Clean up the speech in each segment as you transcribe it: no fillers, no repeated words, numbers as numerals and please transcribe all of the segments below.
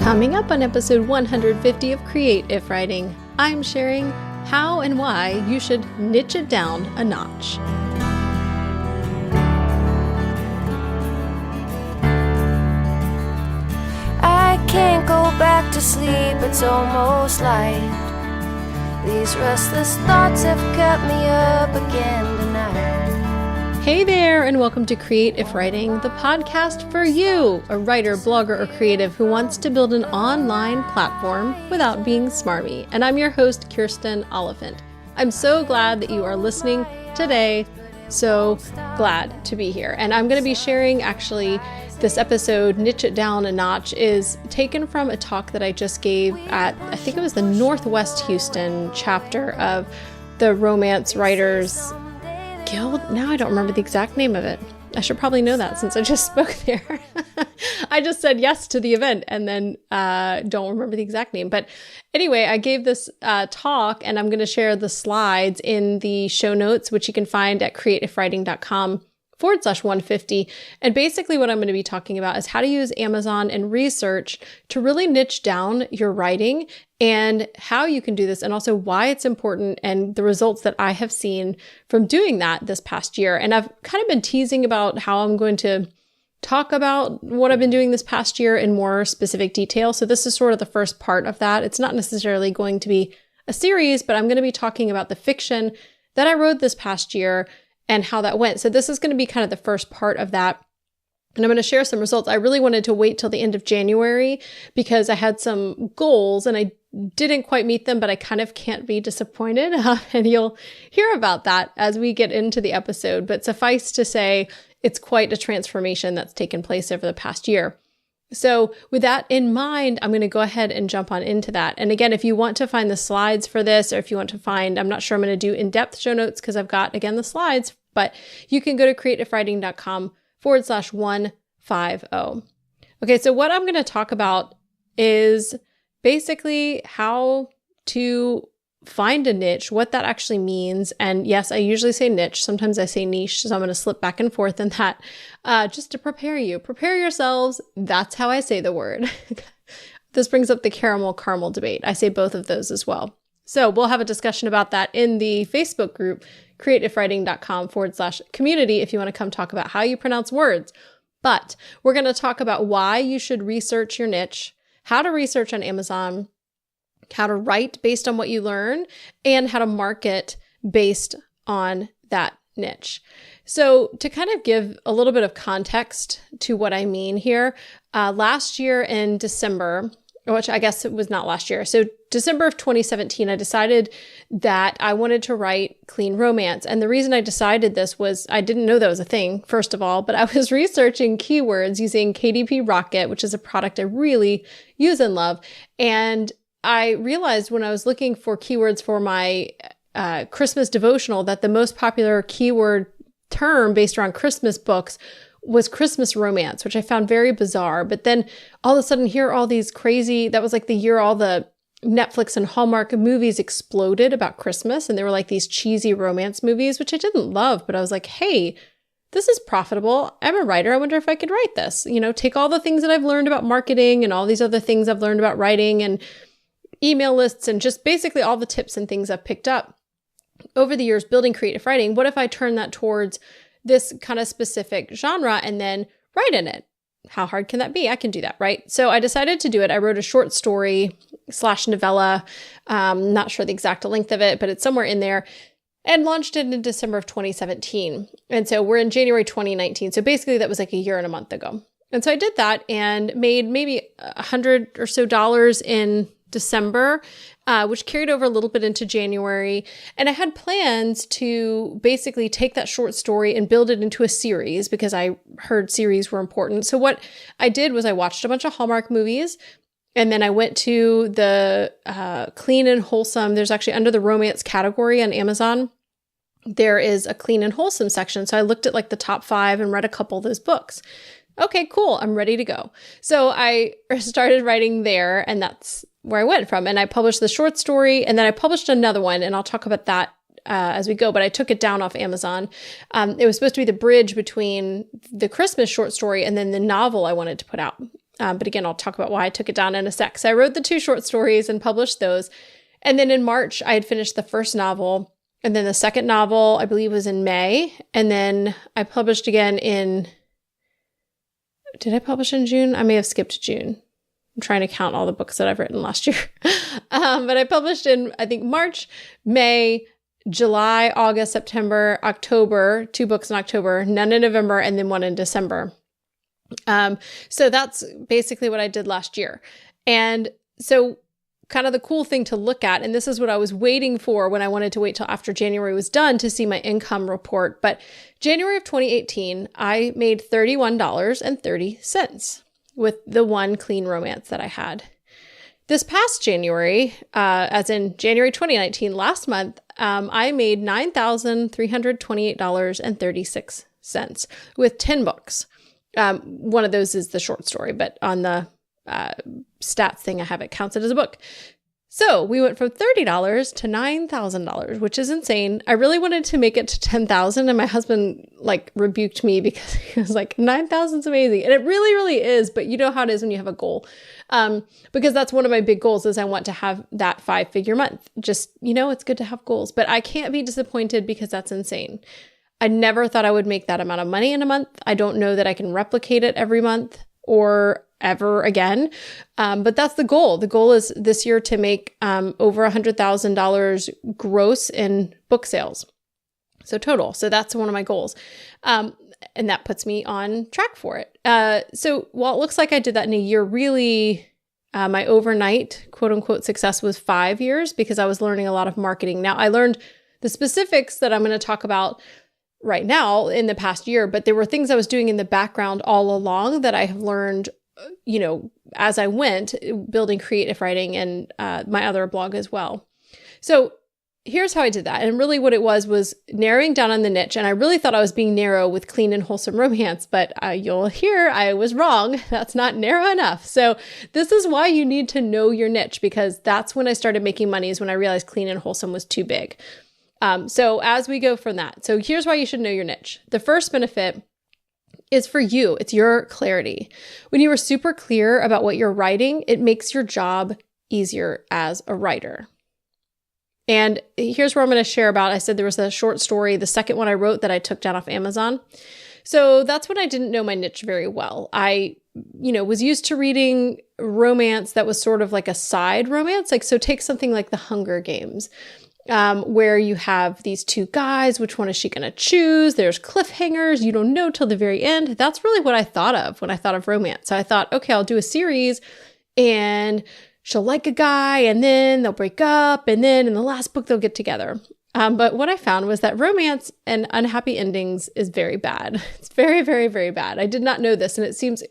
Coming up on episode 150 of Create If Writing, I'm sharing how and why you should niche it down a notch. I can't go back to sleep, it's almost light. These restless thoughts have kept me up again tonight. Hey there, and welcome to Create If Writing, the podcast for you, a writer, blogger, or creative who wants to build an online platform without being smarmy. And I'm your host, Kirsten Oliphant. I'm so glad that you are listening today. So glad to be here. And I'm going to be sharing actually this episode, Niche It Down a Notch, is taken from a talk that I just gave at, I think it was the Northwest Houston chapter of the Romance Writers Guild. Now I don't remember the exact name of it. I should probably know that since I just spoke there. I just said yes to the event and then don't remember the exact name. But anyway, I gave this talk and I'm going to share the slides in the show notes, which you can find at createifwriting.com/150. And basically what I'm going to be talking about is how to use Amazon and research to really niche down your writing and how you can do this and also why it's important and the results that I have seen from doing that this past year. And I've kind of been teasing about how I'm going to talk about what I've been doing this past year in more specific detail. So this is sort of the first part of that. It's not necessarily going to be a series, but I'm going to be talking about the fiction that I wrote this past year and how that went. So this is going to be kind of the first part of that. And I'm going to share some results. I really wanted to wait till the end of January because I had some goals and I didn't quite meet them, but I kind of can't be disappointed. And you'll hear about that as we get into the episode. But suffice to say, it's quite a transformation that's taken place over the past year. So with that in mind, I'm going to go ahead and jump on into that. And again, if you want to find the slides for this, or if you want to find, I'm not sure I'm going to do in-depth show notes because I've got, again, the slides, but you can go to createifwriting.com/150. Okay, so what I'm going to talk about is basically how to find a niche, what that actually means. And yes, I usually say niche. Sometimes I say niche, so I'm going to slip back and forth in that just to prepare you. Prepare yourselves. That's how I say the word. This brings up the caramel debate. I say both of those as well. So we'll have a discussion about that in the Facebook group, createifwriting.com/community, if you want to come talk about how you pronounce words. But we're going to talk about why you should research your niche, how to research on Amazon, how to write based on what you learn, and how to market based on that niche. So to kind of give a little bit of context to what I mean here, last year in December, which I guess it was not last year. So December of 2017, I decided that I wanted to write clean romance. And the reason I decided this was I didn't know that was a thing, first of all, but I was researching keywords using KDP Rocket, which is a product I really use and love. And I realized when I was looking for keywords for my Christmas devotional that the most popular keyword term based around Christmas books was Christmas romance, which I found very bizarre. But then all of a sudden here are all these crazy, that was like the year all the Netflix and Hallmark movies exploded about Christmas. And they were like these cheesy romance movies, which I didn't love, but I was like, hey, this is profitable. I'm a writer. I wonder if I could write this, take all the things that I've learned about marketing and all these other things I've learned about writing and email lists and just basically all the tips and things I've picked up over the years building creative writing. What if I turn that towards this kind of specific genre and then write in it? How hard can that be? I can do that, right? So I decided to do it. I wrote a short story / novella. Not sure the exact length of it, but it's somewhere in there, and launched it in December of 2017. And so we're in January 2019. So basically that was like a year and a month ago. And so I did that and made maybe $100 or so in December, which carried over a little bit into January. And I had plans to basically take that short story and build it into a series because I heard series were important. So what I did was I watched a bunch of Hallmark movies, and then I went to the Clean and Wholesome. There's actually under the romance category on Amazon, there is a Clean and Wholesome section. So I looked at like the top 5 and read a couple of those books. Okay, cool. I'm ready to go. So I started writing there, and that's where I went from. And I published the short story, and then I published another one, and I'll talk about that as we go, but I took it down off Amazon. It was supposed to be the bridge between the Christmas short story and then the novel I wanted to put out. But again, I'll talk about why I took it down in a sec. So I wrote the 2 short stories and published those. And then in March, I had finished the first novel. And then the second novel, I believe, was in May. And then I published again did I publish in June? I may have skipped June. I'm trying to count all the books that I've written last year. But I published in, I think, March, May, July, August, September, October, 2 books in October, none in November, and then 1 in December. So that's basically what I did last year. And so kind of the cool thing to look at, and this is what I was waiting for when I wanted to wait till after January was done to see my income report. But January of 2018, I made $31.30 with the 1 clean romance that I had. This past January, as in January 2019, last month, I made $9,328.36 with 10 books. One of those is the short story, but on the stats thing I have, it counts it as a book. So we went from $30 to $9,000, which is insane. I really wanted to make it to $10,000, and my husband rebuked me because he was like, $9,000 is amazing. And it really, really is. But you know how it is when you have a goal. Because that's one of my big goals is I want to have that 5-figure month. Just, it's good to have goals, but I can't be disappointed because that's insane. I never thought I would make that amount of money in a month. I don't know that I can replicate it every month or ever again. But that's the goal. The goal is this year to make over $100,000 gross in book sales. So total. So that's one of my goals. And that puts me on track for it. So while it looks like I did that in a year, really, my overnight quote unquote success was 5 years because I was learning a lot of marketing. Now I learned the specifics that I'm going to talk about right now in the past year, but there were things I was doing in the background all along that I have learned, as I went, building creative writing and my other blog as well. So here's how I did that. And really what it was narrowing down on the niche. And I really thought I was being narrow with clean and wholesome romance, but you'll hear I was wrong. That's not narrow enough. So this is why you need to know your niche, because that's when I started making money, is when I realized clean and wholesome was too big. So as we go from that, so here's why you should know your niche. The first benefit is for you. It's your clarity. When you are super clear about what you're writing, it makes your job easier as a writer. And here's where I'm going to share about, I said there was a short story, the second one I wrote that I took down off Amazon. So that's when I didn't know my niche very well. I, was used to reading romance that was sort of like a side romance. So take something like The Hunger Games. Where you have these 2 guys, which one is she going to choose? There's cliffhangers. You don't know till the very end. That's really what I thought of when I thought of romance. So I thought, okay, I'll do a series and she'll like a guy and then they'll break up and then in the last book they'll get together. But what I found was that romance and unhappy endings is very bad. It's very, very, very bad. I did not know this, and it seems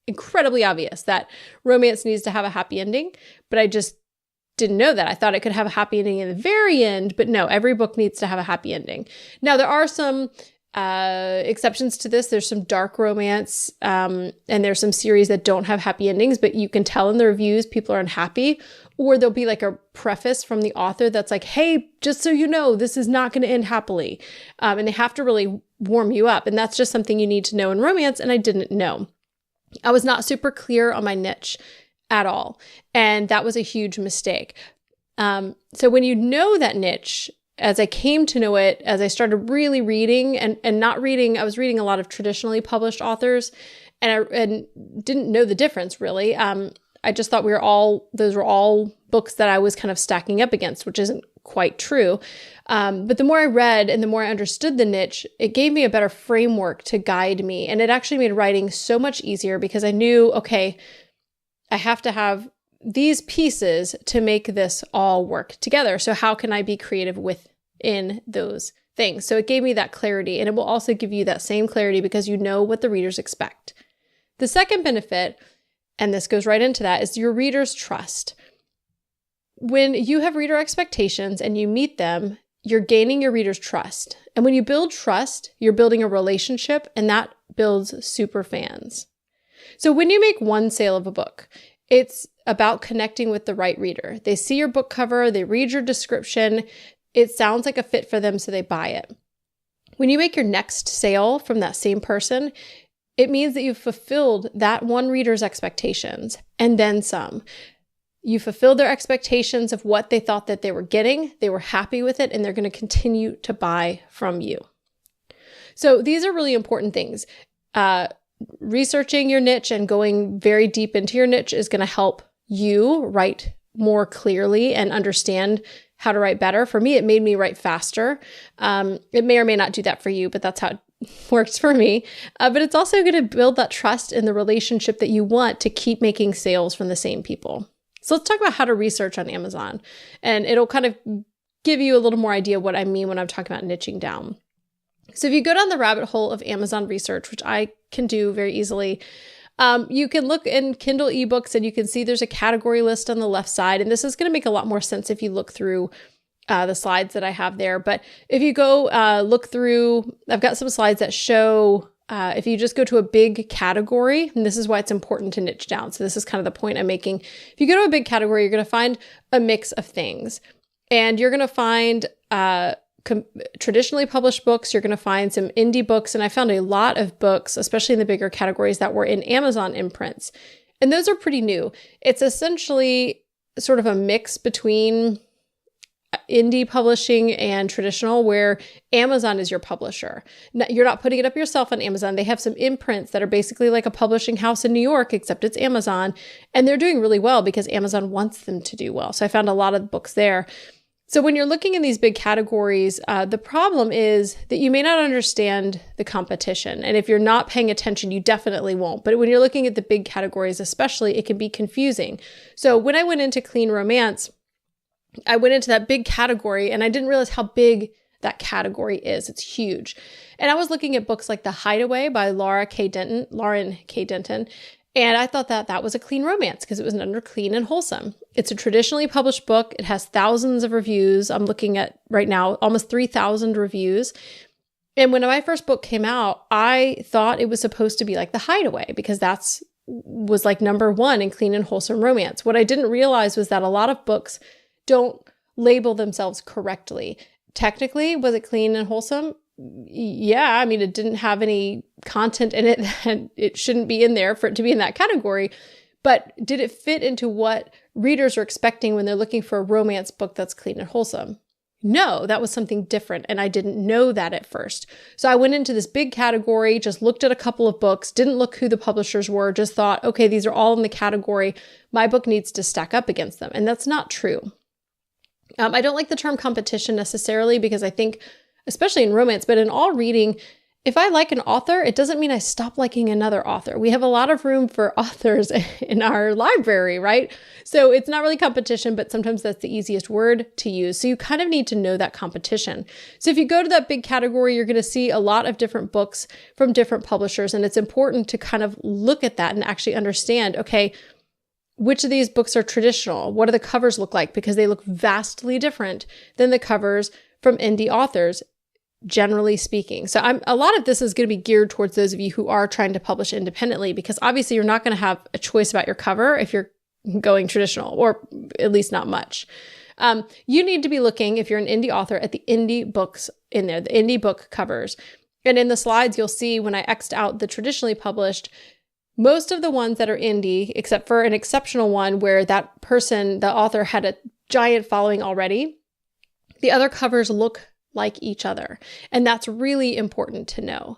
incredibly obvious that romance needs to have a happy ending, but I just didn't know that. I thought it could have a happy ending in the very end, but no, every book needs to have a happy ending. Now, there are some exceptions to this. There's some dark romance, and there's some series that don't have happy endings, but you can tell in the reviews people are unhappy, or there'll be like a preface from the author that's like, hey, just so you know, this is not going to end happily. And they have to really warm you up. And that's just something you need to know in romance, and I didn't know. I was not super clear on my niche at all. And that was a huge mistake. So when you know that niche, as I came to know it, as I started really reading and not reading, I was reading a lot of traditionally published authors and didn't know the difference really. I just thought those were all books that I was kind of stacking up against, which isn't quite true. But the more I read and the more I understood the niche, it gave me a better framework to guide me. And it actually made writing so much easier because I knew, okay, I have to have these pieces to make this all work together. So how can I be creative within those things? So it gave me that clarity, and it will also give you that same clarity because you know what the readers expect. The second benefit, and this goes right into that, is your readers' trust. When you have reader expectations and you meet them, you're gaining your readers' trust. And when you build trust, you're building a relationship, and that builds super fans. So when you make one sale of a book, it's about connecting with the right reader. They see your book cover, they read your description, it sounds like a fit for them, so they buy it. When you make your next sale from that same person, it means that you've fulfilled that one reader's expectations and then some. You fulfilled their expectations of what they thought that they were getting. They were happy with it, and they're going to continue to buy from you. So these are really important things. Researching your niche and going very deep into your niche is going to help you write more clearly and understand how to write better. For me, it made me write faster. It may or may not do that for you, but that's how it works for me. But it's also going to build that trust in the relationship that you want to keep making sales from the same people. So let's talk about how to research on Amazon, and it'll kind of give you a little more idea what I mean when I'm talking about niching down. So if you go down the rabbit hole of Amazon research, which I can do very easily, you can look in Kindle eBooks and you can see there's a category list on the left side. And this is going to make a lot more sense if you look through the slides that I have there. But if you go look through, I've got some slides that show if you just go to a big category, and this is why it's important to niche down. So this is kind of the point I'm making. If you go to a big category, you're going to find a mix of things. And you're going to find traditionally published books. You're going to find some indie books. And I found a lot of books, especially in the bigger categories, that were in Amazon imprints. And those are pretty new. It's essentially sort of a mix between indie publishing and traditional, where Amazon is your publisher. You're not putting it up yourself on Amazon. They have some imprints that are basically like a publishing house in New York, except it's Amazon. And they're doing really well because Amazon wants them to do well. So I found a lot of books there. So when you're looking in these big categories, the problem is that you may not understand the competition. And if you're not paying attention, you definitely won't. But when you're looking at the big categories, especially, it can be confusing. So when I went into clean romance, I went into that big category and I didn't realize how big that category is. It's huge. And I was looking at books like The Hideaway by Lauren K. Denton. And I thought that that was a clean romance because it was under clean and wholesome. It's a traditionally published book. It has thousands of reviews. I'm looking at right now, almost 3,000 reviews. And when my first book came out, I thought it was supposed to be like The Hideaway because that's was like number one in clean and wholesome romance. What I didn't realize was that a lot of books don't label themselves correctly. Technically, was it clean and wholesome? Yeah, I mean, it didn't have any content in it that it shouldn't be in there for it to be in that category. But did it fit into what readers are expecting when they're looking for a romance book that's clean and wholesome? No, that was something different. And I didn't know that at first. So I went into this big category, just looked at a couple of books, didn't look who the publishers were, just thought, okay, these are all in the category. My book needs to stack up against them. And that's not true. I don't like the term competition necessarily because I think, especially in romance, but in all reading, if I like an author, it doesn't mean I stop liking another author. We have a lot of room for authors in our library, right? So it's not really competition, but sometimes that's the easiest word to use. So you kind of need to know that competition. So if you go to that big category, you're going to see a lot of different books from different publishers. And it's important to kind of look at that and actually understand, okay, which of these books are traditional? What do the covers look like? Because they look vastly different than the covers from indie authors, generally speaking. So a lot of this is going to be geared towards those of you who are trying to publish independently, because obviously you're not going to have a choice about your cover if you're going traditional, or at least not much. You need to be looking, if you're an indie author, at the indie books in there, the indie book covers. And in the slides, you'll see when I X'd out the traditionally published, most of the ones that are indie, except for an exceptional one where that person, the author, had a giant following already, the other covers look like each other. And that's really important to know.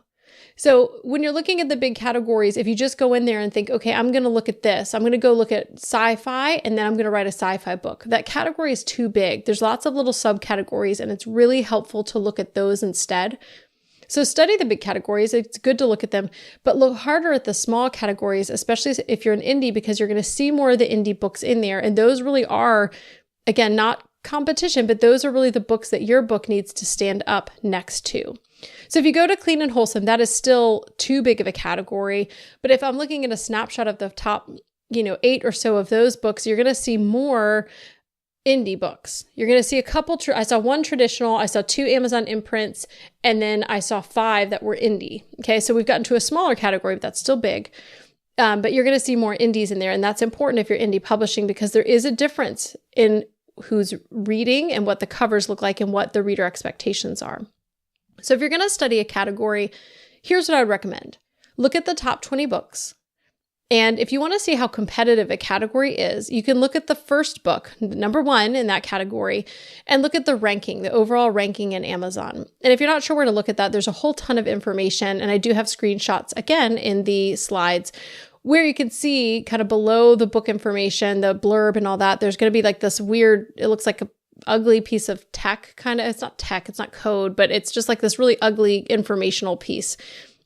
So when you're looking at the big categories, if you just go in there and think, okay, I'm going to look at this, I'm going to go look at sci-fi, and then I'm going to write a sci-fi book. That category is too big. There's lots of little subcategories, and it's really helpful to look at those instead. So study the big categories. It's good to look at them, but look harder at the small categories, especially if you're an indie, because you're going to see more of the indie books in there. And those really are, again, not competition, but those are really the books that your book needs to stand up next to. So if you go to clean and wholesome, that is still too big of a category. But if I'm looking at a snapshot of the top, 8 or so of those books, you're going to see more indie books. You're going to see a couple, I saw one traditional, I saw 2 Amazon imprints, and then I saw 5 that were indie. Okay, so we've gotten to a smaller category, but that's still big. But you're going to see more indies in there. And that's important if you're indie publishing, because there is a difference in who's reading and what the covers look like and what the reader expectations are. So if you're going to study a category, here's what I would recommend. look at the top 20 books. And if you want to see how competitive a category is, you can look at the first book, number 1 in that category, and look at the ranking, the overall ranking in Amazon. And if you're not sure where to look at that, there's a whole ton of information. And I do have screenshots again in the slides where you can see kind of below the book information, the blurb and all that, there's going to be like this weird, it looks like a ugly piece of tech kind of, it's not tech, it's not code, but it's just like this really ugly informational piece.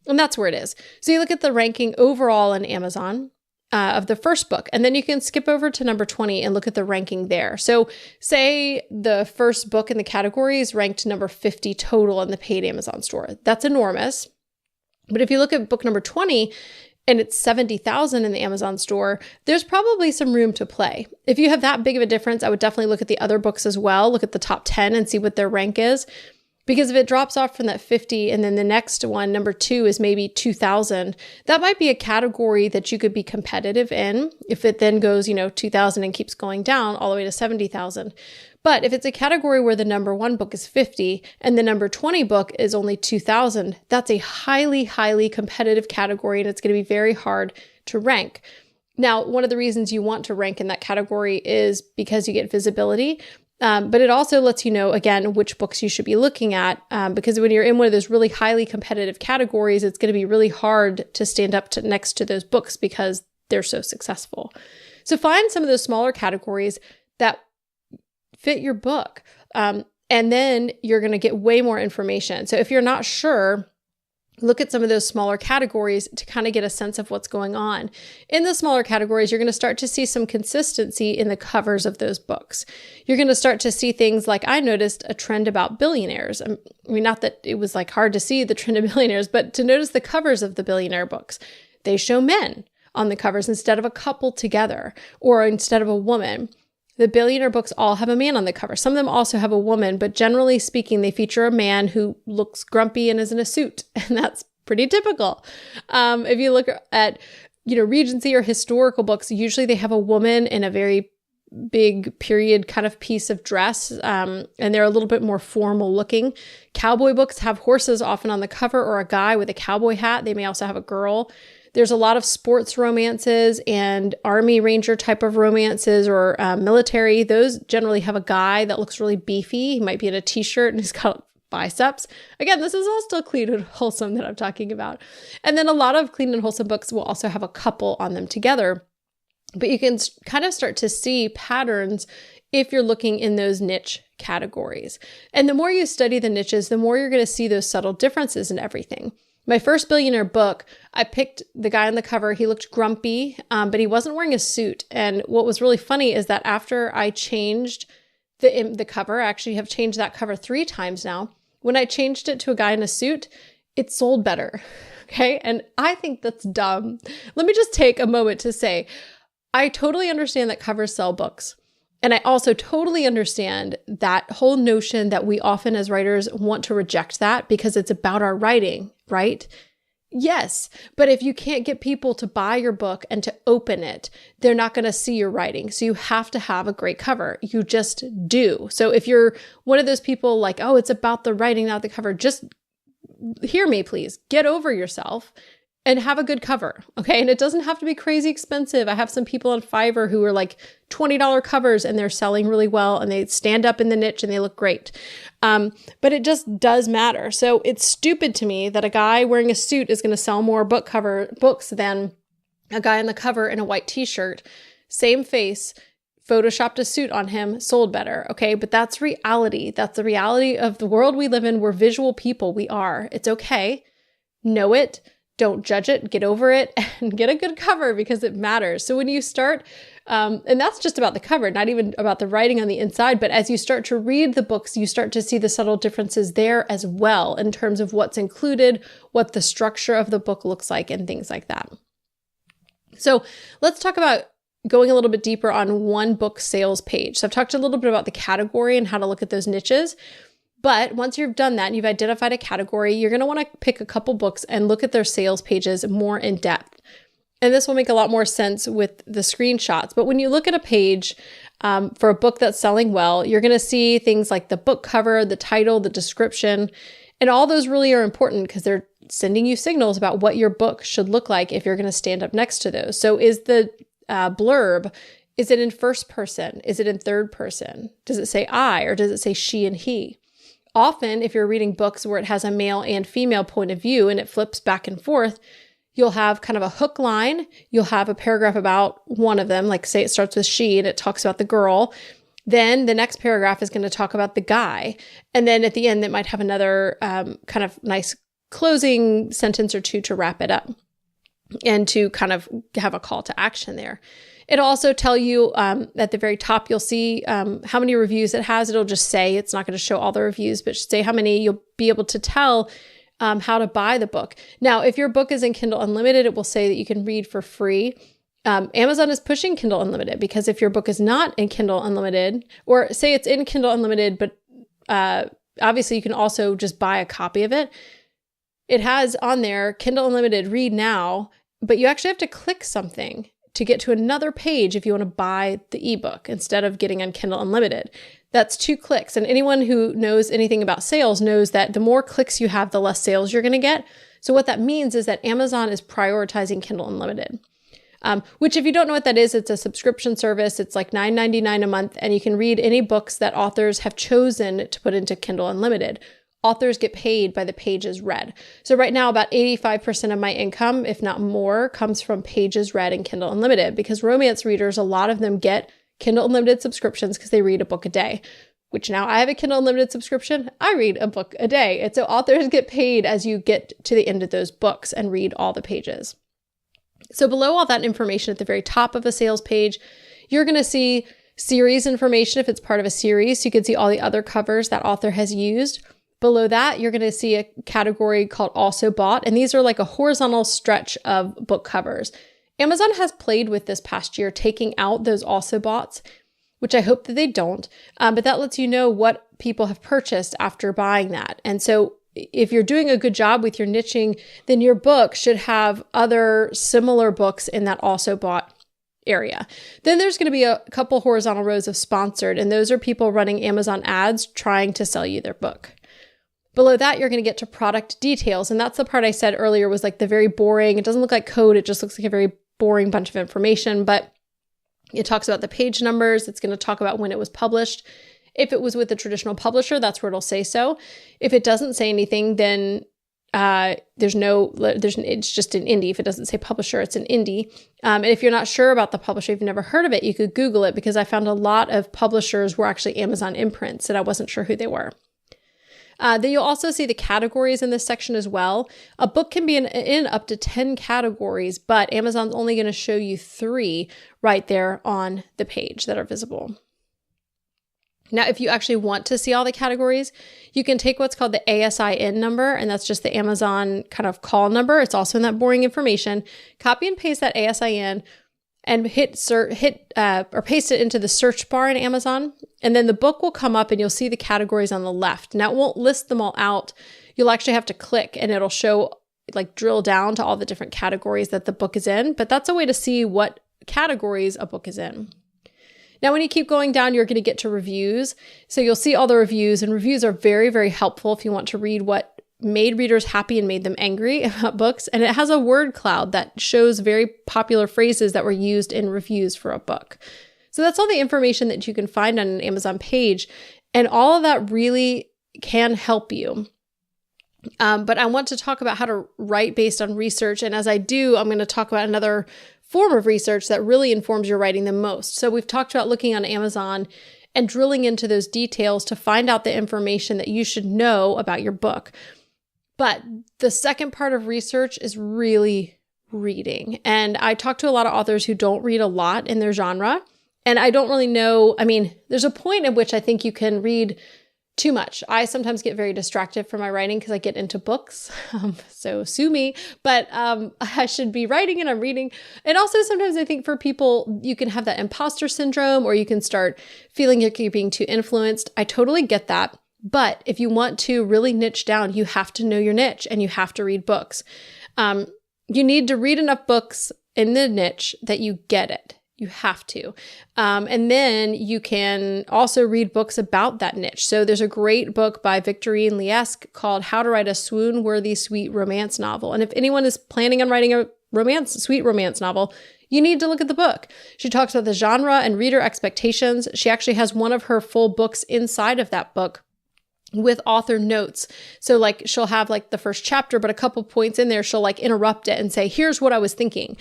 And that's where it is. So you look at the ranking overall in Amazon of the first book, and then you can skip over to number 20 and look at the ranking there. So say the first book in the category is ranked number 50 total in the paid Amazon store. That's enormous. But if you look at book number 20 and it's 70,000 in the Amazon store, there's probably some room to play. If you have that big of a difference, I would definitely look at the other books as well. Look at the top 10 and see what their rank is. Because if it drops off from that 50 and then the next one, number 2, is maybe 2,000, that might be a category that you could be competitive in if it then goes, 2,000 and keeps going down all the way to 70,000. But if it's a category where the number 1 book is 50 and the number 20 book is only 2,000, that's a highly, highly competitive category, and it's going to be very hard to rank. Now, one of the reasons you want to rank in that category is because you get visibility. But it also lets you know, again, which books you should be looking at, because when you're in one of those really highly competitive categories, it's going to be really hard to stand up next to those books because they're so successful. So find some of those smaller categories that fit your book, and then you're going to get way more information. So if you're not sure, look at some of those smaller categories to kind of get a sense of what's going on. In the smaller categories, you're going to start to see some consistency in the covers of those books. You're going to start to see things like I noticed a trend about billionaires. I mean, not that it was like hard to see the trend of billionaires, but to notice the covers of the billionaire books. They show men on the covers instead of a couple together or instead of a woman. The billionaire books all have a man on the cover. Some of them also have a woman, but generally speaking, they feature a man who looks grumpy and is in a suit. And that's pretty typical. If you look at, Regency or historical books, usually they have a woman in a very big period kind of piece of dress, and they're a little bit more formal looking. Cowboy books have horses often on the cover or a guy with a cowboy hat. They may also have a girl. There's a lot of sports romances and Army Ranger type of romances or military. Those generally have a guy that looks really beefy. He might be in a t-shirt and he's got biceps. Again, this is all still clean and wholesome that I'm talking about. And then a lot of clean and wholesome books will also have a couple on them together. But you can kind of start to see patterns if you're looking in those niche categories. And the more you study the niches, the more you're going to see those subtle differences in everything. My first billionaire book, I picked the guy on the cover. He looked grumpy, but he wasn't wearing a suit. And what was really funny is that after I changed the cover, I actually have changed that cover 3 times now. When I changed it to a guy in a suit, it sold better. Okay. And I think that's dumb. Let me just take a moment to say, I totally understand that covers sell books. And I also totally understand that whole notion that we often as writers want to reject that because it's about our writing, right? Yes, but if you can't get people to buy your book and to open it, they're not going to see your writing. So you have to have a great cover. You just do. So if you're one of those people like, oh, it's about the writing, not the cover, just hear me, please. Get over yourself and have a good cover, okay? And it doesn't have to be crazy expensive. I have some people on Fiverr who are like $20 covers and they're selling really well and they stand up in the niche and they look great. But it just does matter. So it's stupid to me that a guy wearing a suit is going to sell more books than a guy on the cover in a white t-shirt. Same face, photoshopped a suit on him, sold better, okay? But that's reality. That's the reality of the world we live in. We're visual people. We are. It's okay. Know it. Don't judge it, get over it, and get a good cover because it matters. So when you start, and that's just about the cover, not even about the writing on the inside, but as you start to read the books, you start to see the subtle differences there as well in terms of what's included, what the structure of the book looks like, and things like that. So let's talk about going a little bit deeper on one book sales page. So I've talked a little bit about the category and how to look at those niches. But once you've done that and you've identified a category, you're going to want to pick a couple books and look at their sales pages more in depth. And this will make a lot more sense with the screenshots. But when you look at a page for a book that's selling well, you're going to see things like the book cover, the title, the description, and all those really are important because they're sending you signals about what your book should look like if you're going to stand up next to those. So is the blurb, is it in first person? Is it in third person? Does it say I or does it say she and he? Often, if you're reading books where it has a male and female point of view and it flips back and forth, you'll have kind of a hook line. You'll have a paragraph about one of them, like say it starts with she and it talks about the girl. Then the next paragraph is going to talk about the guy. And then at the end, it might have another kind of nice closing sentence or two to wrap it up and to kind of have a call to action there. It'll also tell you at the very top, you'll see how many reviews it has. It'll just say, it's not going to show all the reviews, but say how many. You'll be able to tell how to buy the book. Now, if your book is in Kindle Unlimited, it will say that you can read for free. Amazon is pushing Kindle Unlimited because if your book is not in Kindle Unlimited, or say it's in Kindle Unlimited, but obviously you can also just buy a copy of it. It has on there Kindle Unlimited, read now, but you actually have to click something to get to another page if you want to buy the ebook instead of getting on Kindle Unlimited. That's 2 clicks. And anyone who knows anything about sales knows that the more clicks you have, the less sales you're going to get. So what that means is that Amazon is prioritizing Kindle Unlimited, which if you don't know what that is, it's a subscription service. It's like $9.99 a month, and you can read any books that authors have chosen to put into Kindle Unlimited. Authors get paid by the pages read. So right now, about 85% of my income, if not more, comes from pages read in Kindle Unlimited because romance readers, a lot of them get Kindle Unlimited subscriptions because they read a book a day, which now I have a Kindle Unlimited subscription. I read a book a day. And so authors get paid as you get to the end of those books and read all the pages. So below all that information at the very top of a sales page, you're going to see series information if it's part of a series. So you can see all the other covers that author has used. Below that, you're going to see a category called Also Bought, and these are like a horizontal stretch of book covers. Amazon has played with this past year, taking out those Also Boughts, which I hope that they don't, but that lets you know what people have purchased after buying that. And so if you're doing a good job with your niching, then your book should have other similar books in that Also Bought area. Then there's going to be a couple horizontal rows of sponsored, and those are people running Amazon ads trying to sell you their book. Below that, you're going to get to product details. And that's the part I said earlier was like the very boring. It doesn't look like code. It just looks like a very boring bunch of information, but it talks about the page numbers. It's going to talk about when it was published. If it was with a traditional publisher, that's where it'll say so. If it doesn't say anything, then it's just an indie. If it doesn't say publisher, it's an indie. And if you're not sure about the publisher, if you've never heard of it, you could Google it because I found a lot of publishers were actually Amazon imprints and I wasn't sure who they were. Then you'll also see the categories in this section as well. A book can be in up to 10 categories, but Amazon's only going to show you 3 right there on the page that are visible. Now, if you actually want to see all the categories, you can take what's called the ASIN number, and that's just the Amazon kind of call number. It's also in that boring information. Copy and paste that ASIN and paste it into the search bar in Amazon. And then the book will come up and you'll see the categories on the left. Now it won't list them all out. You'll actually have to click and it'll show, like drill down to all the different categories that the book is in. But that's a way to see what categories a book is in. Now, when you keep going down, you're going to get to reviews. So you'll see all the reviews, and reviews are very, very helpful if you want to read what made readers happy and made them angry about books. And it has a word cloud that shows very popular phrases that were used in reviews for a book. So that's all the information that you can find on an Amazon page. And all of that really can help you. But I want to talk about how to write based on research. And as I do, I'm going to talk about another form of research that really informs your writing the most. So we've talked about looking on Amazon and drilling into those details to find out the information that you should know about your book. But the second part of research is really reading. And I talk to a lot of authors who don't read a lot in their genre. And I don't really know, there's a point at which I think you can read too much. I sometimes get very distracted from my writing because I get into books. So sue me, but I should be writing and I'm reading. And also sometimes I think for people, you can have that imposter syndrome or you can start feeling you're being too influenced. I totally get that. But if you want to really niche down, you have to know your niche and you have to read books. You need to read enough books in the niche that you get it. You have to. And then you can also read books about that niche. So there's a great book by Victorine Liesque called How to Write a Swoon-Worthy Sweet Romance Novel. And if anyone is planning on writing a sweet romance novel, you need to look at the book. She talks about the genre and reader expectations. She actually has one of her full books inside of that book with author notes. So like she'll have like the first chapter, but a couple points in there, she'll like interrupt it and say, here's what I was thinking.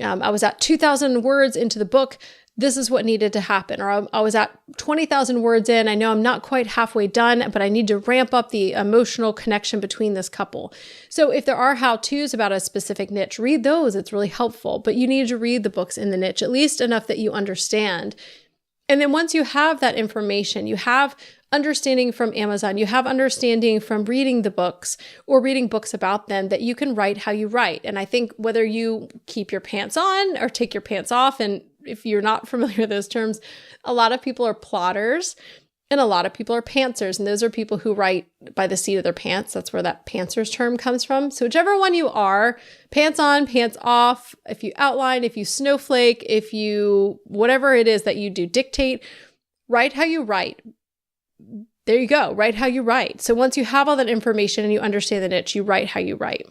I was at 2,000 words into the book. This is what needed to happen. Or I was at 20,000 words in. I know I'm not quite halfway done, but I need to ramp up the emotional connection between this couple. So if there are how-tos about a specific niche, read those. It's really helpful. But you need to read the books in the niche, at least enough that you understand. And then once you have that information, you have understanding from Amazon, you have understanding from reading the books or reading books about them, that you can write how you write. And I think whether you keep your pants on or take your pants off, and if you're not familiar with those terms, a lot of people are plotters and a lot of people are pantsers. And those are people who write by the seat of their pants. That's where that pantsers term comes from. So whichever one you are, pants on, pants off, if you outline, if you snowflake, if you, whatever it is that you do, dictate, write how you write. There you go. Write how you write. So once you have all that information and you understand the niche, you write how you write.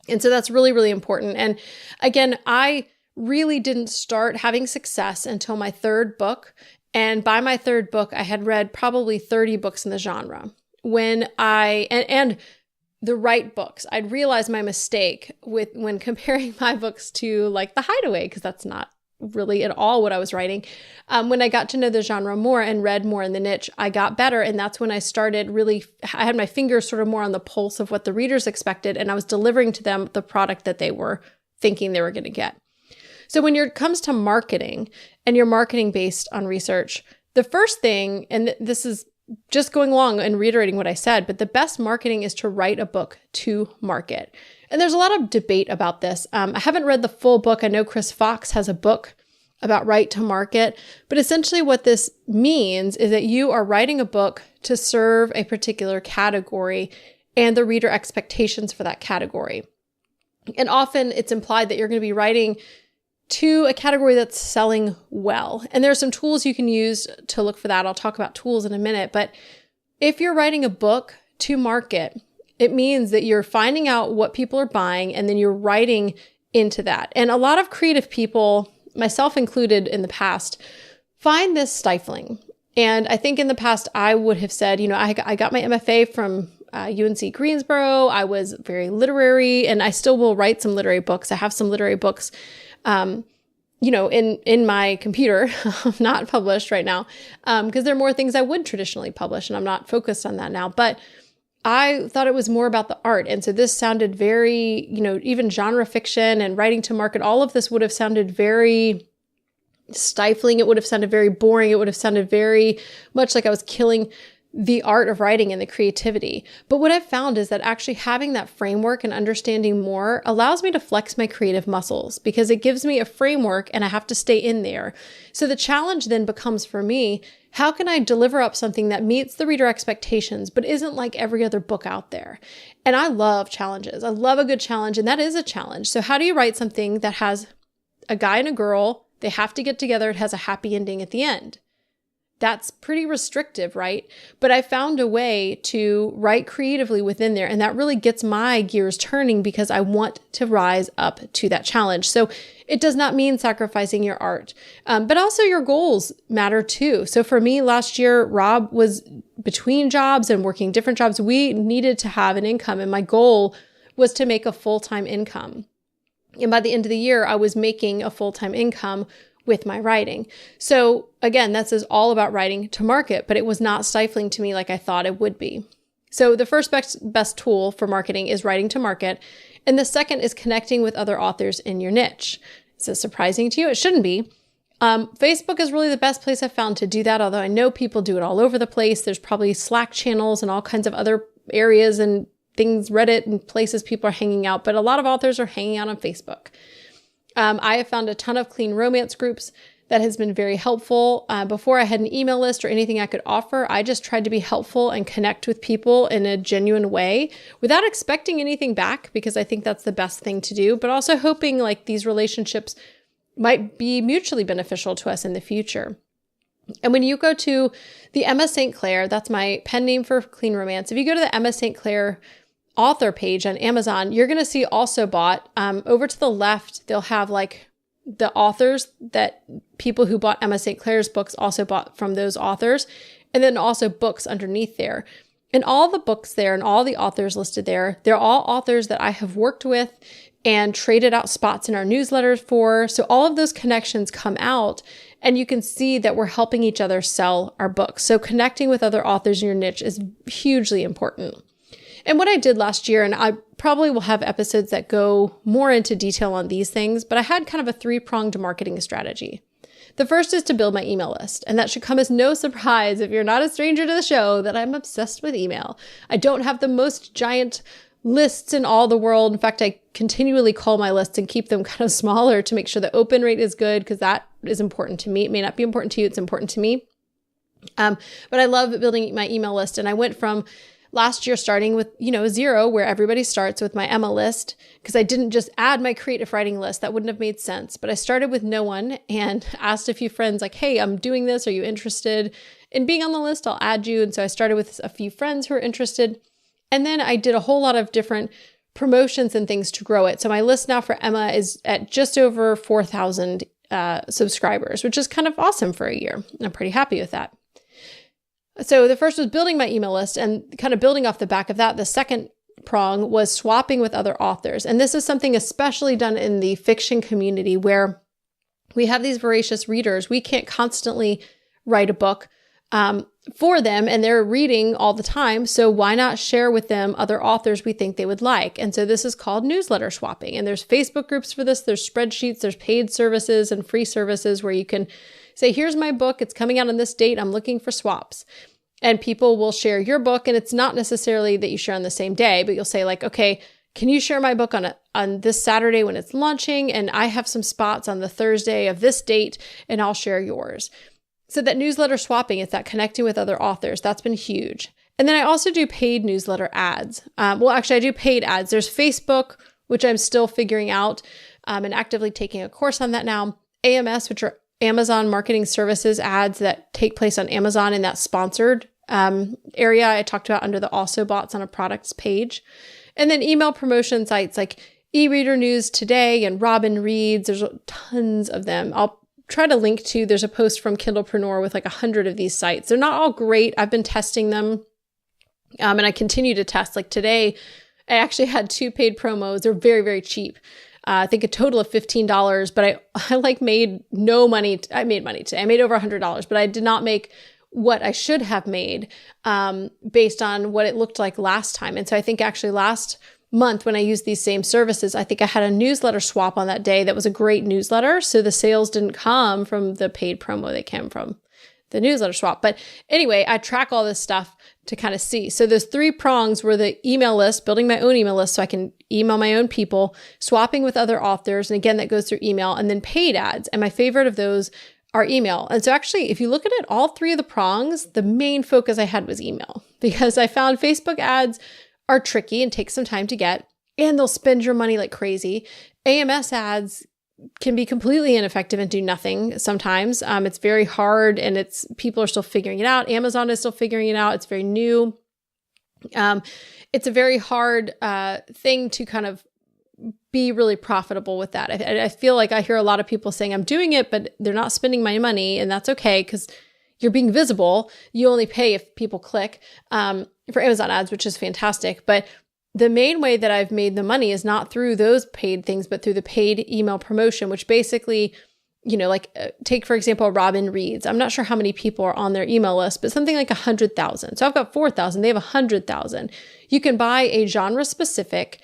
And so that's really, really important. And again, I really didn't start having success until my third book. And by my third book, I had read probably 30 books in the genre. When and the right books, I'd realized my mistake when comparing my books to like The Hideaway, because that's not really at all what I was writing. When I got to know the genre more and read more in the niche, I got better. And that's when I started I had my fingers sort of more on the pulse of what the readers expected. And I was delivering to them the product that they were thinking they were going to get. So when it comes to marketing and you're marketing based on research, the first thing, and this is just going along and reiterating what I said, but the best marketing is to write a book to market. And there's a lot of debate about this. I haven't read the full book. I know Chris Fox has a book about write to market, but essentially what this means is that you are writing a book to serve a particular category and the reader expectations for that category. And often it's implied that you're going to be writing to a category that's selling well. And there are some tools you can use to look for that. I'll talk about tools in a minute. But if you're writing a book to market, it means that you're finding out what people are buying and then you're writing into that. And a lot of creative people, myself included in the past, find this stifling. And I think in the past, I would have said, I got my MFA from UNC Greensboro. I was very literary and I still will write some literary books. I have some literary books in my computer, not published right now, because there are more things I would traditionally publish and I'm not focused on that now. But I thought it was more about the art. And so this sounded very, even genre fiction and writing to market, all of this would have sounded very stifling. It would have sounded very boring. It would have sounded very much like I was killing the art of writing and the creativity. But what I've found is that actually having that framework and understanding more allows me to flex my creative muscles because it gives me a framework and I have to stay in there. So the challenge then becomes for me, how can I deliver up something that meets the reader expectations, but isn't like every other book out there? And I love challenges. I love a good challenge, and that is a challenge. So how do you write something that has a guy and a girl, they have to get together, it has a happy ending at the end? That's pretty restrictive, right? But I found a way to write creatively within there, and that really gets my gears turning because I want to rise up to that challenge. So it does not mean sacrificing your art, but also your goals matter too. So for me, last year, Rob was between jobs and working different jobs. We needed to have an income, and my goal was to make a full-time income. And by the end of the year, I was making a full-time income with my writing. So again, this is all about writing to market, but it was not stifling to me like I thought it would be. So the first best tool for marketing is writing to market. And the second is connecting with other authors in your niche. Is this surprising to you? It shouldn't be. Facebook is really the best place I've found to do that, although I know people do it all over the place. There's probably Slack channels and all kinds of other areas and things, Reddit and places people are hanging out, but a lot of authors are hanging out on Facebook. I have found a ton of clean romance groups that has been very helpful. Before I had an email list or anything I could offer, I just tried to be helpful and connect with people in a genuine way without expecting anything back, because I think that's the best thing to do, but also hoping like these relationships might be mutually beneficial to us in the future. And when you go to the Emma St. Clair, that's my pen name for Clean Romance. If you go to the Emma St. Clair author page on Amazon, you're going to see also bought. Over to the left, they'll have like the authors that people who bought Emma St. Clair's books also bought from those authors, and then also books underneath there. And all the books there and all the authors listed there, they're all authors that I have worked with and traded out spots in our newsletters for. So all of those connections come out, and you can see that we're helping each other sell our books. So connecting with other authors in your niche is hugely important. And what I did last year, and I probably will have episodes that go more into detail on these things, but I had kind of a 3-pronged marketing strategy. The first is to build my email list, and that should come as no surprise if you're not a stranger to the show that I'm obsessed with email. I don't have the most giant lists in all the world. In fact, I continually call my lists and keep them kind of smaller to make sure the open rate is good, because that is important to me. It may not be important to you. It's important to me. But I love building my email list. And I went from last year starting with, 0, where everybody starts with my Emma list, because I didn't just add my creative writing list. That wouldn't have made sense. But I started with no one and asked a few friends like, hey, I'm doing this. Are you interested in being on the list? I'll add you. And so I started with a few friends who are interested. And then I did a whole lot of different promotions and things to grow it. So my list now for Emma is at just over 4,000 subscribers, which is kind of awesome for a year. I'm pretty happy with that. So the first was building my email list, and kind of building off the back of that, the second prong was swapping with other authors. And this is something especially done in the fiction community where we have these voracious readers. We can't constantly write a book for them, and they're reading all the time. So why not share with them other authors we think they would like? And so this is called newsletter swapping. And there's Facebook groups for this. There's spreadsheets, there's paid services and free services where you can say, here's my book. It's coming out on this date. I'm looking for swaps. And people will share your book. And it's not necessarily that you share on the same day, but you'll say like, okay, can you share my book on this Saturday when it's launching? And I have some spots on the Thursday of this date, and I'll share yours. So that newsletter swapping, it's that connecting with other authors. That's been huge. And then I also do paid newsletter ads. I do paid ads. There's Facebook, which I'm still figuring out and actively taking a course on that now. AMS, which are Amazon Marketing Services ads that take place on Amazon in that sponsored area I talked about under the also bots on a products page. And then email promotion sites like eReader News Today and Robin Reads. There's tons of them. I'll try to link to, there's a post from Kindlepreneur with like 100 of these sites. They're not all great. I've been testing them and I continue to test. Like today, I actually had 2 paid promos. They're very, very cheap. I think a total of $15, but I made no money. I made money today. I made over $100, but I did not make what I should have made based on what it looked like last time. And so I think actually last month when I used these same services, I think I had a newsletter swap on that day that was a great newsletter. So the sales didn't come from the paid promo. They came from the newsletter swap. But anyway, I track all this stuff to kind of see. So those 3 prongs were the email list, building my own email list so I can email my own people, swapping with other authors. And again, that goes through email, and then paid ads. And my favorite of those are email. And so actually, if you look at it, all 3 of the prongs, the main focus I had was email, because I found Facebook ads are tricky and take some time to get, and they'll spend your money like crazy. AMS ads can be completely ineffective and do nothing sometimes. It's very hard, and people are still figuring it out. Amazon is still figuring it out. It's very new. It's a very hard thing to kind of be really profitable with that. I feel like I hear a lot of people saying I'm doing it, but they're not spending my money, and that's okay because you're being visible. You only pay if people click for Amazon ads, which is fantastic. But the main way that I've made the money is not through those paid things, but through the paid email promotion, which basically, take, for example, Robin Reads. I'm not sure how many people are on their email list, but something like 100,000. So I've got 4,000. They have 100,000. You can buy a genre-specific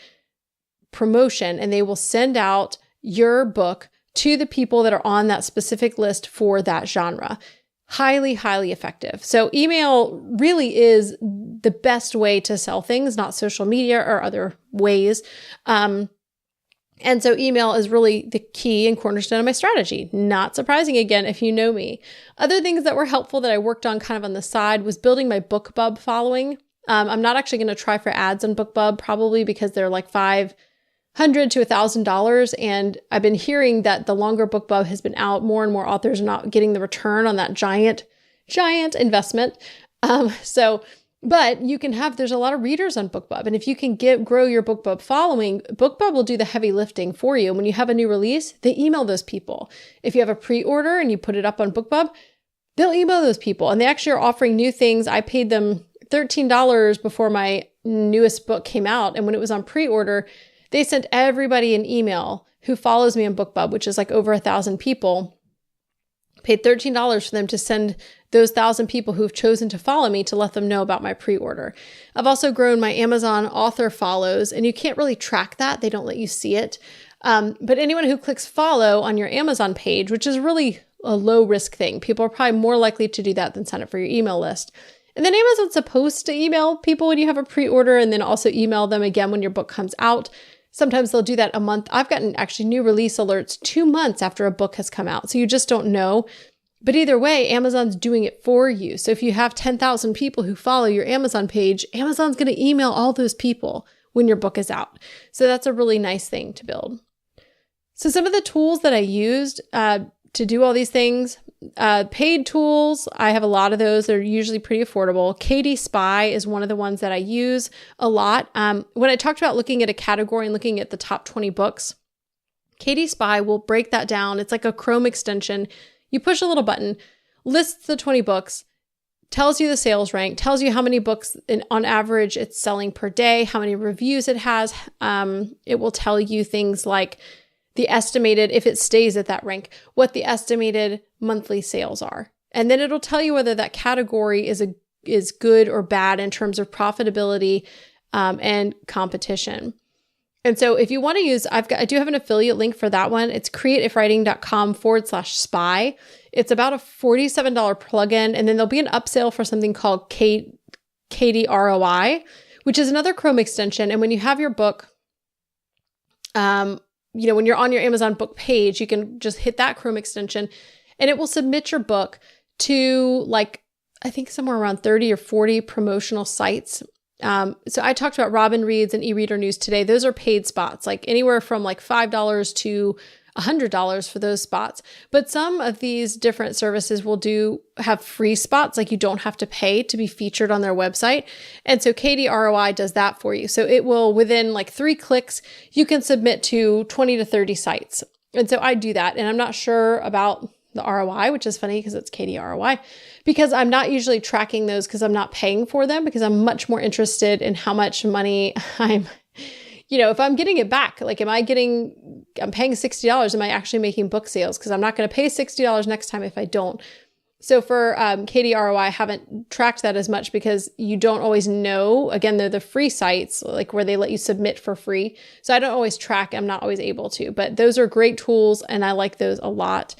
promotion, and they will send out your book to the people that are on that specific list for that genre. Highly, highly effective. So email really is the best way to sell things, not social media or other ways. And so email is really the key and cornerstone of my strategy. Not surprising again, if you know me. Other things that were helpful that I worked on kind of on the side was building my BookBub following. I'm not actually going to try for ads on BookBub, probably because they're like $5 $100 to $1,000. And I've been hearing that the longer BookBub has been out, more and more authors are not getting the return on that giant investment. But you can there's a lot of readers on BookBub. And if you can grow your BookBub following, BookBub will do the heavy lifting for you. When you have a new release, they email those people. If you have a pre-order and you put it up on BookBub, they'll email those people. And they actually are offering new things. I paid them $13 before my newest book came out. And when it was on pre-order, they sent everybody an email who follows me on BookBub, which is like over 1,000 people. Paid $13 for them to send those 1,000 people who've chosen to follow me to let them know about my pre-order. I've also grown my Amazon author follows, and you can't really track that. They don't let you see it. But anyone who clicks follow on your Amazon page, which is really a low risk thing, people are probably more likely to do that than sign up for your email list. And then Amazon's supposed to email people when you have a pre-order and then also email them again when your book comes out. Sometimes they'll do that a month. I've gotten actually new release alerts 2 months after a book has come out. So you just don't know. But either way, Amazon's doing it for you. So if you have 10,000 people who follow your Amazon page, Amazon's going to email all those people when your book is out. So that's a really nice thing to build. So some of the tools that I used to do all these things, paid tools, I have a lot of those. They're usually pretty affordable. KD Spy is one of the ones that I use a lot. When I talked about looking at a category and looking at the top 20 books, KD Spy will break that down. It's like a Chrome extension. You push a little button, lists the 20 books, tells you the sales rank, tells you how many books on average it's selling per day, how many reviews it has. It will tell you things like the estimated, if it stays at that rank, what the estimated monthly sales are. And then it'll tell you whether that category is good or bad in terms of profitability and competition. And so if you want to use, I do have an affiliate link for that one. It's createifwriting.com/spy. It's about a $47 plugin. And then there'll be an upsell for something called KD ROI, which is another Chrome extension. And when you have your book, when you're on your Amazon book page, you can just hit that Chrome extension and it will submit your book to I think somewhere around 30 or 40 promotional sites. So I talked about Robin Reads and eReader News today. Those are paid spots, like anywhere from $5 to $100 for those spots. But some of these different services will have free spots, like you don't have to pay to be featured on their website. And so KD ROI does that for you. So it will, within 3 clicks, you can submit to 20 to 30 sites. And so I do that. And I'm not sure about the ROI, which is funny because it's KD ROI, because I'm not usually tracking those because I'm not paying for them, because I'm much more interested in how much money if I'm getting it back, I'm paying $60, am I actually making book sales? Because I'm not going to pay $60 next time if I don't. So for KD ROI, I haven't tracked that as much because you don't always know. Again, they're the free sites, where they let you submit for free. So I don't always track. I'm not always able to, but those are great tools and I like those a lot.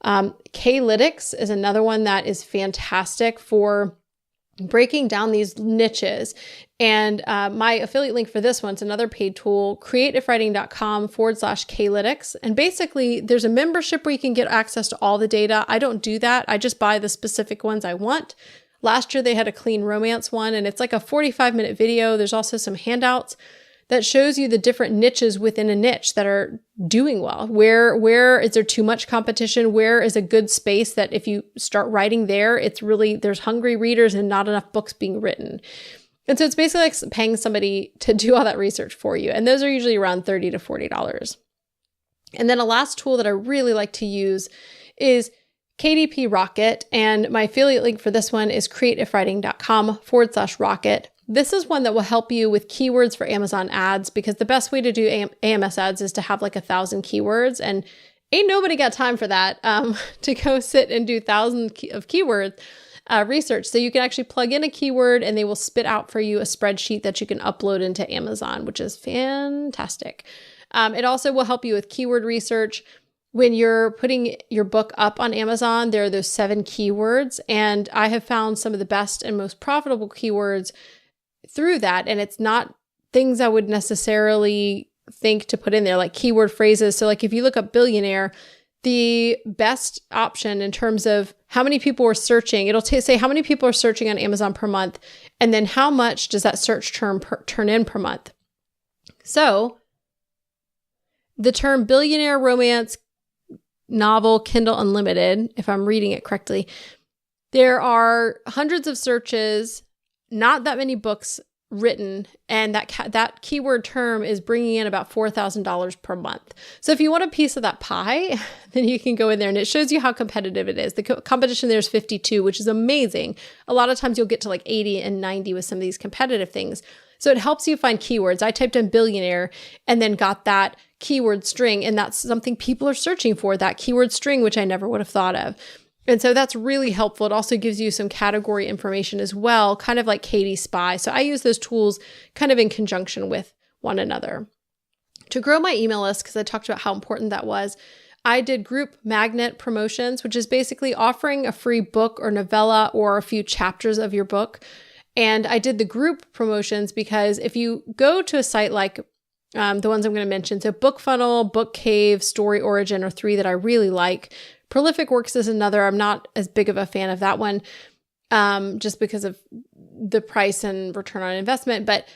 Klytics is another one that is fantastic for breaking down these niches. And my affiliate link for this one's another paid tool, createifwriting.com/Klytics. And basically there's a membership where you can get access to all the data. I don't do that. I just buy the specific ones I want. Last year they had a clean romance one and it's like a 45-minute video. There's also some handouts that shows you the different niches within a niche that are doing well. Where is there too much competition? Where is a good space that if you start writing there, there's hungry readers and not enough books being written. And so it's basically like paying somebody to do all that research for you. And those are usually around $30 to $40. And then a last tool that I really like to use is KDP Rocket. And my affiliate link for this one is createifwriting.com/Rocket. This is one that will help you with keywords for Amazon ads, because the best way to do AMS ads is to have 1,000 keywords, and ain't nobody got time for that to go sit and do thousands of keyword research. So you can actually plug in a keyword and they will spit out for you a spreadsheet that you can upload into Amazon, which is fantastic. It also will help you with keyword research. When you're putting your book up on Amazon, there are those 7 keywords, and I have found some of the best and most profitable keywords through that. And it's not things I would necessarily think to put in there, like keyword phrases. So if you look up billionaire, the best option in terms of how many people are searching, it'll say how many people are searching on Amazon per month, and then how much does that search term turn in per month. So the term billionaire romance novel Kindle Unlimited, if I'm reading it correctly, there are hundreds of searches, not that many books written, and that keyword term is bringing in about $4,000 per month. So if you want a piece of that pie, then you can go in there, and it shows you how competitive it is. The competition there is 52, which is amazing. A lot of times you'll get to like 80 and 90 with some of these competitive things. So it helps you find keywords. I typed in billionaire and then got that keyword string, and that's something people are searching for, that keyword string, which I never would have thought of. And so that's really helpful. It also gives you some category information as well, kind of like Katie Spy. So I use those tools kind of in conjunction with one another. To grow my email list, because I talked about how important that was, I did group magnet promotions, which is basically offering a free book or novella or a few chapters of your book. And I did the group promotions because if you go to a site like the ones I'm going to mention, so BookFunnel, BookCave, Story Origin are three that I really like. Prolific Works is another. I'm not as big of a fan of that one just because of the price and return on investment. But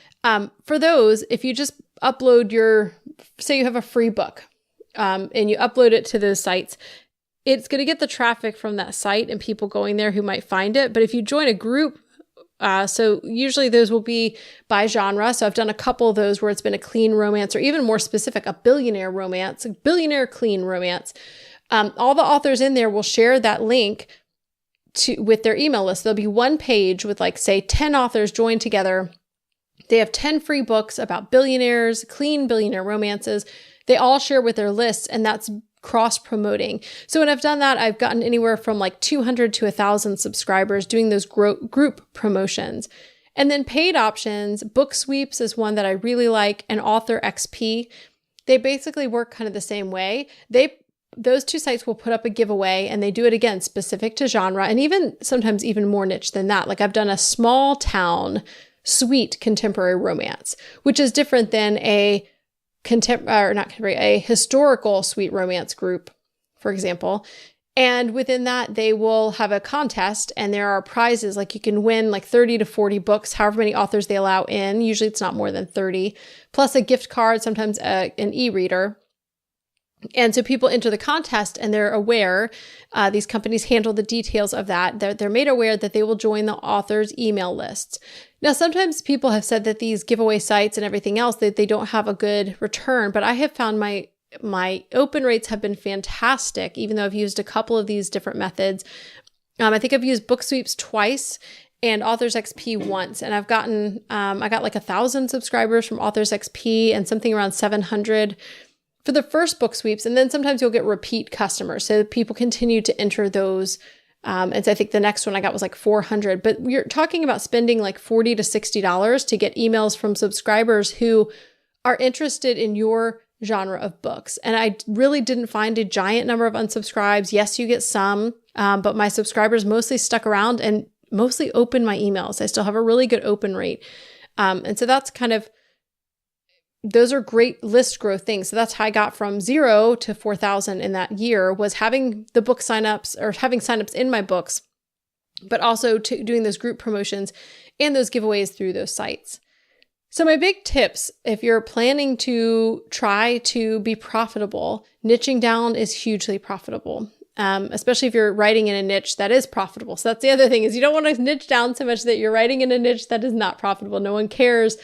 for those, if you just upload say you have a free book and you upload it to those sites, it's going to get the traffic from that site and people going there who might find it. But if you join a group, so usually those will be by genre. So I've done a couple of those where it's been a clean romance, or even more specific, a billionaire romance, a billionaire clean romance. All the authors in there will share that link with their email list. There'll be one page with like, say, 10 authors joined together. They have 10 free books about billionaires, clean billionaire romances. They all share with their lists, and that's cross-promoting. So when I've done that, I've gotten anywhere from like 200 to 1,000 subscribers doing those group promotions. And then paid options, Book Sweeps is one that I really like, and Author XP. They basically work kind of the same way. Those two sites will put up a giveaway, and they do it again specific to genre, and even sometimes even more niche than that. Like I've done a small town sweet contemporary romance, which is different than a historical sweet romance group, for example. And within that, they will have a contest, and there are prizes. Like you can win like 30 to 40 books, however many authors they allow in. Usually it's not more than 30, plus a gift card, sometimes an e-reader. And so people enter the contest, and they're aware, these companies handle the details of that. They're made aware that they will join the author's email lists. Now, sometimes people have said that these giveaway sites and everything else, that they don't have a good return, but I have found my open rates have been fantastic, even though I've used a couple of these different methods. I think I've used Book Sweeps twice and Authors XP once, and I've gotten, I got like 1,000 subscribers from Authors XP and something around 700 for the first Book Sweeps. And then sometimes you'll get repeat customers. So people continue to enter those. And so I think the next one I got was like 400, but you're talking about spending like $40 to $60 to get emails from subscribers who are interested in your genre of books. And I really didn't find a giant number of unsubscribes. Yes, you get some, but my subscribers mostly stuck around and mostly opened my emails. I still have a really good open rate. And so that's those are great list growth things. So that's how I got from 0 to 4,000 in that year, was having the book signups or having signups in my books, but also doing those group promotions and those giveaways through those sites. So my big tips, if you're planning to try to be profitable, niching down is hugely profitable. Especially if you're writing in a niche that is profitable. So that's the other thing, is you don't want to niche down so much that you're writing in a niche that is not profitable. No one cares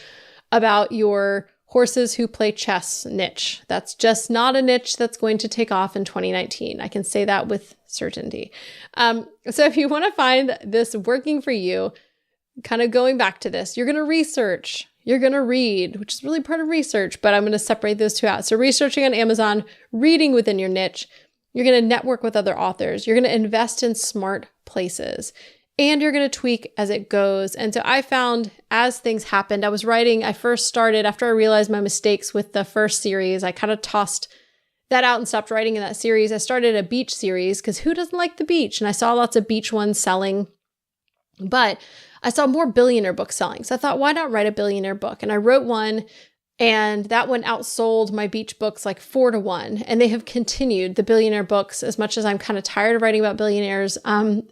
about your horses who play chess niche. That's just not a niche that's going to take off in 2019. I can say that with certainty. So if you want to find this working for you, kind of going back to this, you're going to research, you're going to read, which is really part of research, but I'm going to separate those two out. So researching on Amazon, reading within your niche, you're going to network with other authors, you're going to invest in smart places, and you're going to tweak as it goes. And so I found as things happened, I first started after I realized my mistakes with the first series. I kind of tossed that out and stopped writing in that series. I started a beach series because who doesn't like the beach? And I saw lots of beach ones selling, but I saw more billionaire books selling. So I thought, why not write a billionaire book? And I wrote one, and that one outsold my beach books like 4-1. And they have continued, the billionaire books, as much as I'm kind of tired of writing about billionaires.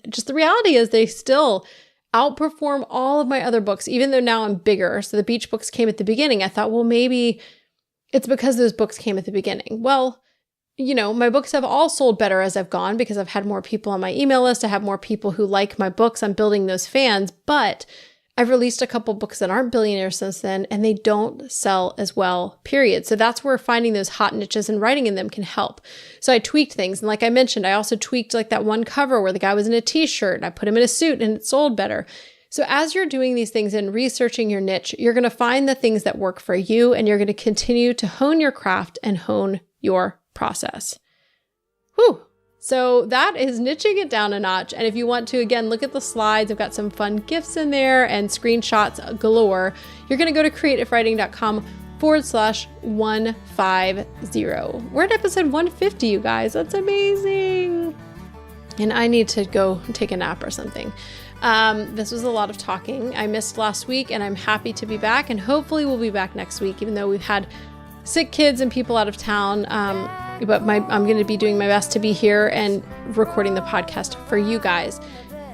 Just the reality is they still outperform all of my other books, even though now I'm bigger. So the beach books came at the beginning. I thought, well, maybe it's because those books came at the beginning. Well, my books have all sold better as I've gone because I've had more people on my email list. I have more people who like my books. I'm building those fans, but I've released a couple books that aren't billionaires since then, and they don't sell as well, period. So that's where finding those hot niches and writing in them can help. So I tweaked things. And like I mentioned, I also tweaked like that one cover where the guy was in a t-shirt and I put him in a suit and it sold better. So as you're doing these things and researching your niche, you're going to find the things that work for you, and you're going to continue to hone your craft and hone your process. Whew. So that is niching it down a notch. And if you want to, again, look at the slides. I've got some fun GIFs in there and screenshots galore. You're going to go to creativewriting.com/150. We're at episode 150, you guys. That's amazing. And I need to go take a nap or something. This was a lot of talking. I missed last week, and I'm happy to be back. And hopefully we'll be back next week, even though we've had sick kids and people out of town. But I'm going to be doing my best to be here and recording the podcast for you guys.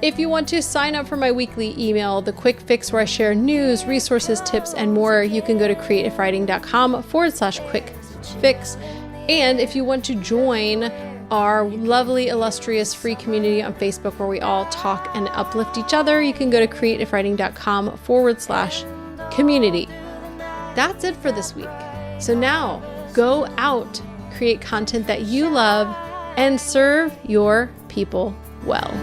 If you want to sign up for my weekly email, The Quick Fix, where I share news, resources, tips, and more, you can go to creativewriting.com/quick fix. And if you want to join our lovely, illustrious free community on Facebook where we all talk and uplift each other, you can go to creativewriting.com/community. That's it for this week. So now go out, create content that you love, and serve your people well.